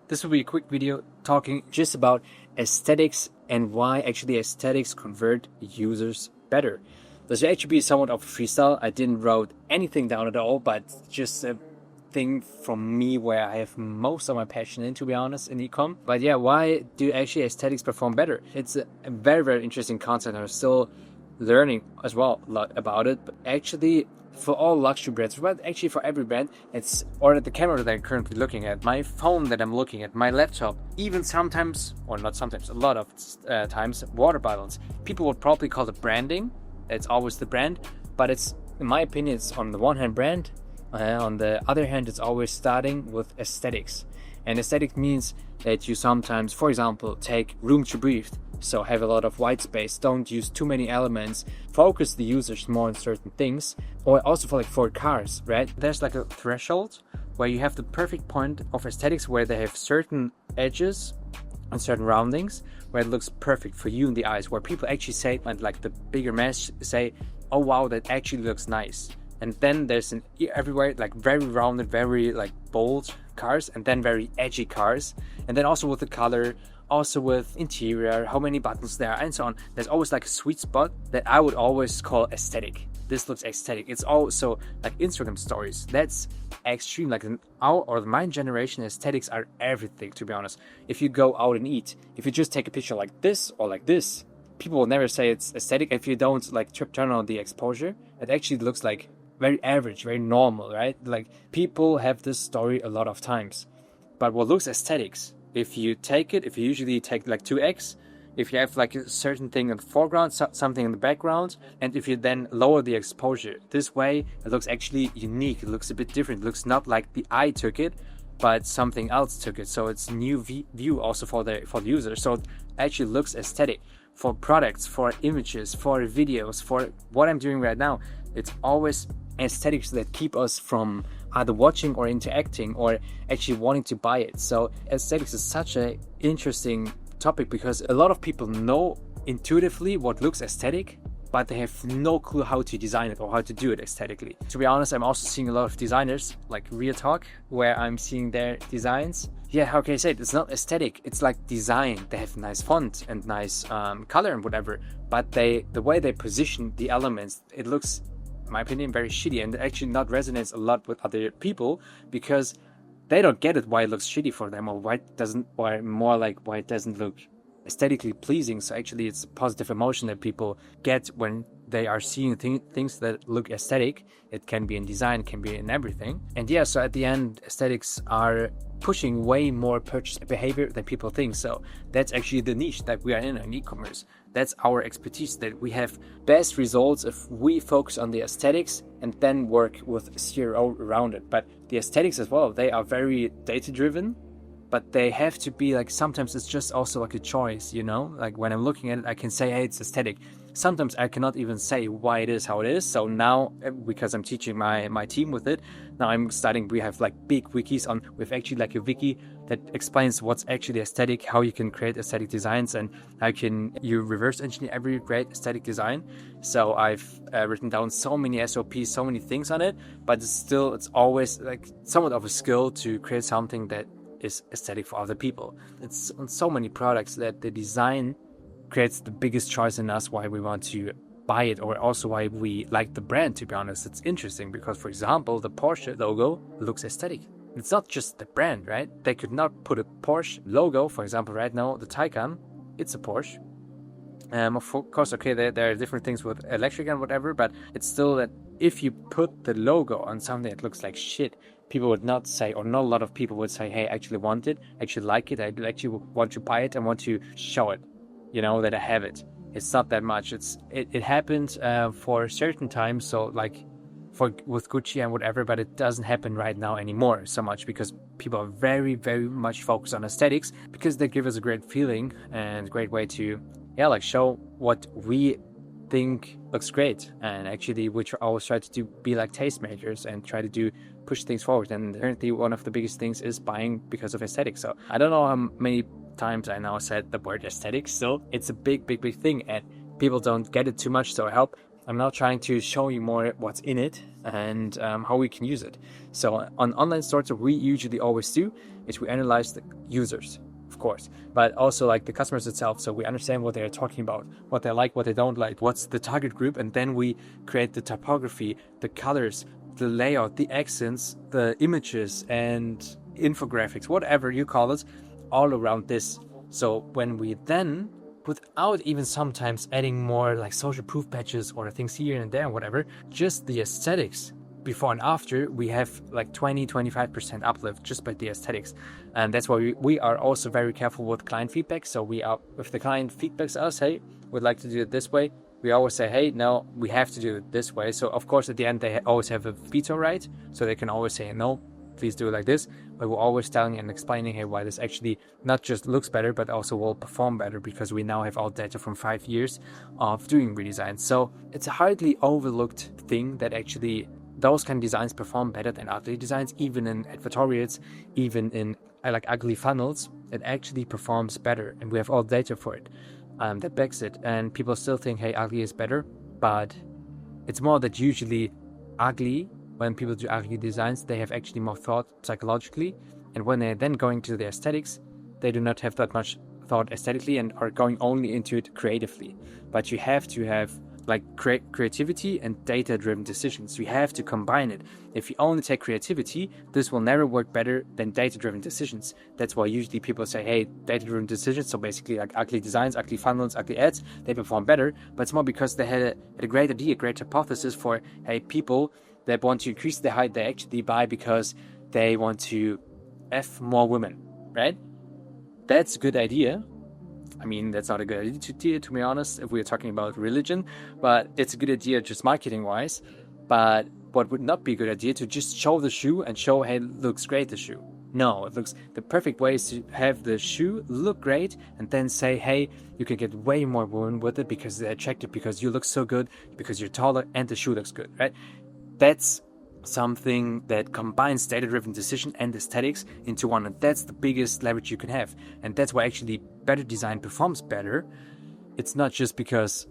This will be a quick video talking just about aesthetics and why actually aesthetics convert users better. This will actually be somewhat of a freestyle. I didn't wrote anything down at all, but just a thing from me where I have most of my passion in, to be honest, in ecom. But yeah, why do actually aesthetics perform better? It's a very, very interesting concept. I'm still learning as well a lot about it, but actually for all luxury brands, but actually for every brand, it's, or the camera that I'm currently looking at, my phone that I'm looking at, my laptop, even sometimes, or not sometimes, a lot of times, water bottles. People would probably call it branding. It's always the brand, but it's, in my opinion, it's on the one hand brand, on the other hand, it's always starting with aesthetics. And aesthetic means that you sometimes, for example, take room to breathe. So have a lot of white space, don't use too many elements, focus the users more on certain things. Or also for cars, right? There's like a threshold where you have the perfect point of aesthetics where they have certain edges and certain roundings where it looks perfect for you in the eyes, where people actually say, like the bigger mass say, oh wow, that actually looks nice. And then there's everywhere like very rounded, very like bold cars, and then very edgy cars, and then also with the color, also with interior, how many buttons there are, and so on. There's always like a sweet spot that I would always call aesthetic. This looks aesthetic. It's also like Instagram stories. That's extreme. Like in our or my generation, aesthetics are everything, to be honest. If you go out and eat, if you just take a picture like this or like this, people will never say it's aesthetic. If you don't like turn on the exposure, it actually looks like very average, very normal, right? Like people have this story a lot of times. But what looks aesthetics, if you usually take like 2x, if you have like a certain thing in the foreground, something in the background, and if you then lower the exposure, this way it looks actually unique. It looks a bit different. It looks not like the eye took it, but something else took it. So it's new view also for the user. So it actually looks aesthetic for products, for images, for videos, for what I'm doing right now. It's always aesthetics that keep us from either watching or interacting or actually wanting to buy it. So aesthetics is such an interesting topic because a lot of people know intuitively what looks aesthetic, but they have no clue how to design it or how to do it aesthetically. To be honest, I'm also seeing a lot of designers, like Real Talk, where I'm seeing their designs. Yeah, how can I say it? It's not aesthetic, it's like design. They have nice font and nice color and whatever, but the way they position the elements, it looks, in my opinion, very shitty, and actually not resonates a lot with other people because they don't get it why it looks shitty for them, or why it doesn't look aesthetically pleasing. So actually it's a positive emotion that people get when they are seeing things that look aesthetic. It can be in design, can be in everything. And yeah, so at the end, aesthetics are pushing way more purchase behavior than people think. So that's actually the niche that we are in e-commerce. That's our expertise, that we have best results if we focus on the aesthetics and then work with CRO around it. But the aesthetics as well, they are very data driven, but they have to be like, sometimes it's just also like a choice, you know? Like when I'm looking at it, I can say, hey, it's aesthetic. Sometimes I cannot even say why it is how it is. So now, because I'm teaching my team with it, now I'm starting, we have like big wikis on, with actually like a wiki that explains what's actually aesthetic, how you can create aesthetic designs, and how can you reverse engineer every great aesthetic design. So I've written down so many SOPs, so many things on it, but it's always like somewhat of a skill to create something that is aesthetic for other people. It's on so many products that the design creates the biggest choice in us why we want to buy it, or also why we like the brand. To be honest, it's interesting because, for example, the Porsche logo looks aesthetic. It's not just the brand, right? They could not put a Porsche logo, for example, right now the Taycan, it's a Porsche. Of course, okay, there are different things with electric and whatever, but it's still that if you put the logo on something that looks like shit, people would not say, or not a lot of people would say, hey, I actually want it, I actually like it, I actually want to buy it, and want to show it, you know, that I have it. It's not that much. It happened for a certain time, so like with Gucci and whatever, but it doesn't happen right now anymore so much because people are very, very much focused on aesthetics because they give us a great feeling and a great way to, yeah, like show what we think looks great. And actually we always try to be like tastemakers and try to push things forward. And currently one of the biggest things is buying because of aesthetics. So I don't know how many times I now said the word aesthetics. Still, it's a big thing and people don't get it too much. So I'm now trying to show you more what's in it and how we can use it. So on online stores, what we usually always do is we analyze the users, of course, but also like the customers itself. So we understand what they're talking about, what they like, what they don't like, what's the target group, and then we create the typography, the colors, the layout, the accents, the images and infographics, whatever you call it, all around this. So when we then, without even sometimes adding more like social proof patches or things here and there and whatever, just the aesthetics before and after, we have like 20-25% uplift just by the aesthetics. And that's why we are also very careful with client feedback. So we are, if the client feedbacks us, hey, we'd like to do it this way, we always say, hey, no, we have to do it this way. So of course at the end they always have a veto right, so they can always say no, please do it like this. But we're always telling and explaining, hey, why this actually not just looks better but also will perform better, because we now have all data from 5 years of doing redesigns. So it's a hardly overlooked thing that actually those kind of designs perform better than ugly designs. Even in advertorials, even in like ugly funnels, it actually performs better, and we have all data for it that backs it. And people still think, hey, ugly is better, but it's more that usually ugly, when people do ugly designs, they have actually more thought psychologically, and when they're then going to the aesthetics, they do not have that much thought aesthetically and are going only into it creatively. But you have to have like creativity and data-driven decisions. You have to combine it. If you only take creativity, this will never work better than data-driven decisions. That's why usually people say, hey, data-driven decisions, so basically like ugly designs, ugly funnels, ugly ads, they perform better. But it's more because they had a great idea, a great hypothesis for, hey, people that want to increase their height, they actually buy because they want to F more women, right? That's a good idea. I mean, that's not a good idea, to be honest, if we're talking about religion, but it's a good idea just marketing-wise. But what would not be a good idea, to just show the shoe and show, hey, it looks great, the shoe. No, it looks, the perfect way is to have the shoe look great and then say, hey, you can get way more women with it because they're attractive, because you look so good, because you're taller and the shoe looks good, right? That's something that combines data-driven decision and aesthetics into one, and that's the biggest leverage you can have. And that's why actually better design performs better. It's not just because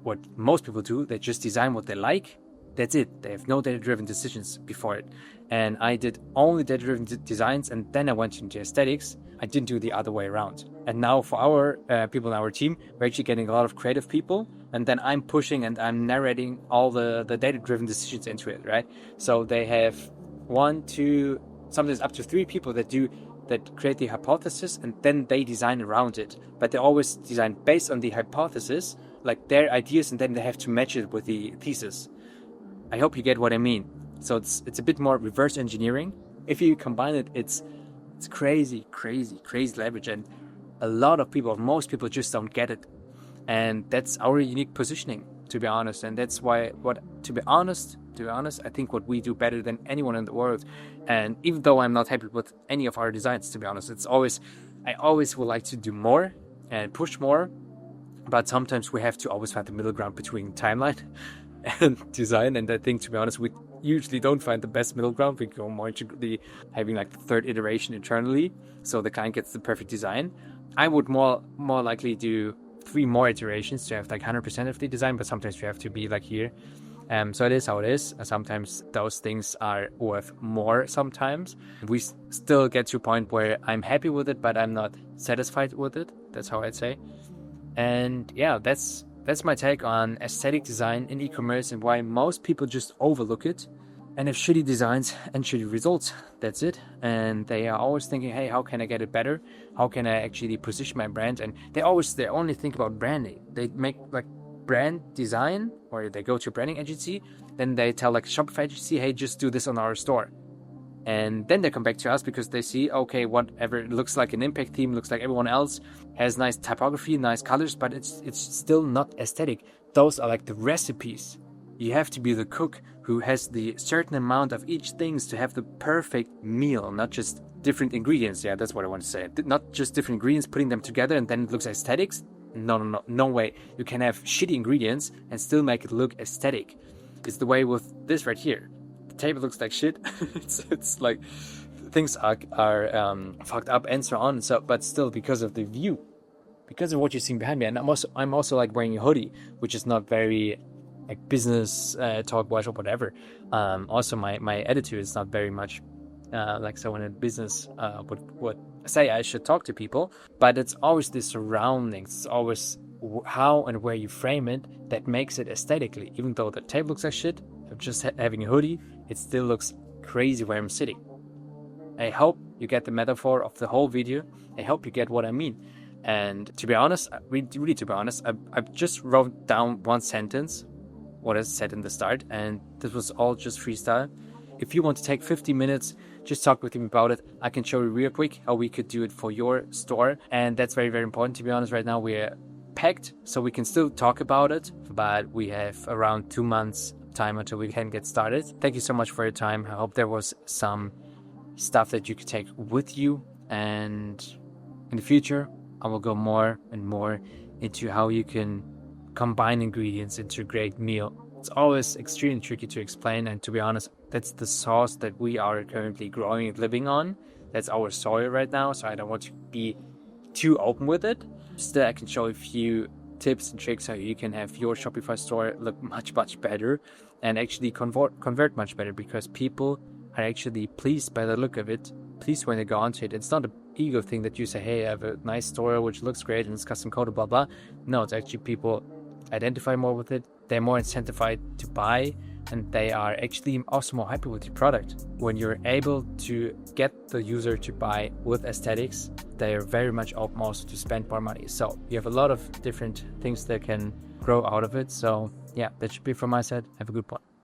what most people do, they just design what they like, that's it. They have no data-driven decisions before it. And I did only data-driven designs, and then I went into aesthetics. I didn't do the other way around. And now for our people in our team, we're actually getting a lot of creative people, and then I'm pushing and I'm narrating all the data-driven decisions into it, right? So they have 1, 2, sometimes up to 3 people that create the hypothesis, and then they design around it. But they always design based on the hypothesis, like their ideas, and then they have to match it with the thesis. I hope you get what I mean. So it's a bit more reverse engineering. If you combine it, it's crazy leverage, and a lot of people, most people just don't get it. And that's our unique positioning, to be honest. And that's why, to be honest, I think what we do better than anyone in the world. And even though I'm not happy with any of our designs, to be honest, I always would like to do more and push more. But sometimes we have to always find the middle ground between timeline and design. And I think, to be honest, we usually don't find the best middle ground. We go more into having like the third iteration internally, so the client gets the perfect design. I would more likely do 3 more iterations to have like 100% of the design, but sometimes you have to be like here. So it is how it is. Sometimes those things are worth more. Sometimes we still get to a point where I'm happy with it, but I'm not satisfied with it. That's how I'd say. And yeah, that's my take on aesthetic design in e-commerce and why most people just overlook it and have shitty designs and shitty results. That's it. And they are always thinking, hey, how can I get it better? How can I actually position my brand? And they only think about branding. They make like brand design, or they go to a branding agency, then they tell like a Shopify agency, hey, just do this on our store. And then they come back to us because they see, okay, whatever, it looks like an impact theme, looks like everyone else, has nice typography, nice colors, but it's still not aesthetic. Those are like the recipes. You have to be the cook who has the certain amount of each things to have the perfect meal, not just different ingredients. Yeah, that's what I want to say. Not just different ingredients, putting them together and then it looks aesthetics. No way. You can have shitty ingredients and still make it look aesthetic. It's the way with this right here. The table looks like shit. it's like things are fucked up and so on. So, but still, because of the view, because of what you're seeing behind me, and I'm also like wearing a hoodie, which is not very like business talk wise or whatever. Also, my attitude is not very much like someone in business would say I should talk to people. But it's always the surroundings. It's always how and where you frame it that makes it aesthetically. Even though the table looks like shit, of just having a hoodie, it still looks crazy where I'm sitting. I hope you get the metaphor of the whole video. I hope you get what I mean. And to be honest, really to be honest, I just wrote down one sentence, what I said in the start, and this was all just freestyle. If you want to take 50 minutes, just talk with me about it. I can show you real quick how we could do it for your store. And that's very, very important. To be honest, right now we're packed, so we can still talk about it, but we have around 2 months time until we can get started. Thank you so much for your time. I hope there was some stuff that you could take with you, and in the future I will go more and more into how you can combine ingredients into a great meal. It's always extremely tricky to explain, and to be honest, that's the sauce that we are currently growing and living on. That's our soil right now, so I don't want to be too open with it. Still, I can show a few tips and tricks how you can have your Shopify store look much better and actually convert much better, because people are actually pleased by the look of it, pleased when they go onto it. It's not an ego thing that you say, hey, I have a nice store which looks great and it's custom coded, blah blah. No, it's actually people identify more with it, they're more incentivized to buy, and they are actually also more happy with your product. When you're able to get the user to buy with aesthetics, they are very much open also to spend more money. So you have a lot of different things that can grow out of it. So yeah, that should be from my side. Have a good one.